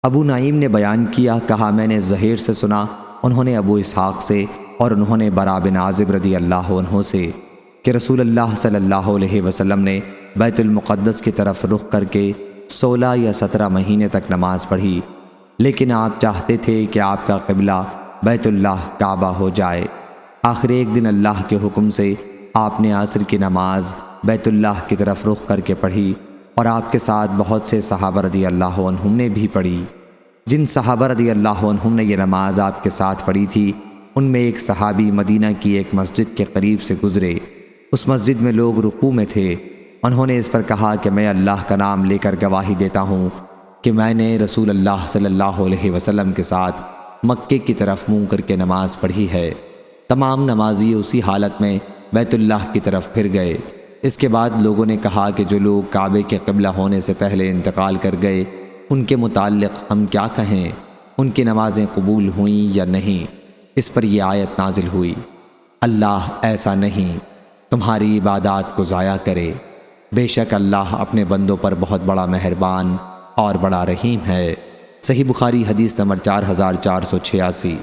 ابو نعیم نے بیان کیا، کہا میں نے زہیر سے سنا، انہوں نے ابو اسحاق سے، اور انہوں نے برا بن عازب رضی اللہ عنہ سے کہ رسول اللہ صلی اللہ علیہ وسلم نے بیت المقدس کی طرف رخ کر کے 16 یا 17 مہینے تک نماز پڑھی، لیکن آپ چاہتے تھے کہ آپ کا قبلہ بیت اللہ کعبہ ہو جائے۔ آخر ایک دن اللہ کے حکم سے آپ نے عصر کی نماز بیت اللہ کی طرف رخ کر کے پڑھی، اور آپ کے ساتھ بہت سے صحابہ رضی اللہ عنہم نے بھی پڑھی۔ جن صحابہ رضی اللہ عنہم نے یہ نماز آپ کے ساتھ پڑھی تھی، ان میں ایک صحابی مدینہ کی ایک مسجد کے قریب سے گزرے۔ اس مسجد میں لوگ رکوع میں تھے۔ انہوں نے اس پر کہا کہ میں اللہ کا نام لے کر گواہی دیتا ہوں کہ میں نے رسول اللہ صلی اللہ علیہ وسلم کے ساتھ مکے کی طرف منہ کر کے نماز پڑھی ہے۔ تمام نمازی اسی حالت میں بیت اللہ کی طرف پھر گئے۔ اس کے بعد لوگوں نے کہا کہ جو لوگ کعبے کے قبلہ ہونے سے پہلے انتقال کر گئے، ان کے متعلق ہم کیا کہیں؟ ان کی نمازیں قبول ہوئیں یا نہیں؟ اس پر یہ آیت نازل ہوئی، اللہ ایسا نہیں تمہاری عبادات کو ضائع کرے، بے شک اللہ اپنے بندوں پر بہت بڑا مہربان اور بڑا رحیم ہے۔ صحیح بخاری حدیث نمبر 4486۔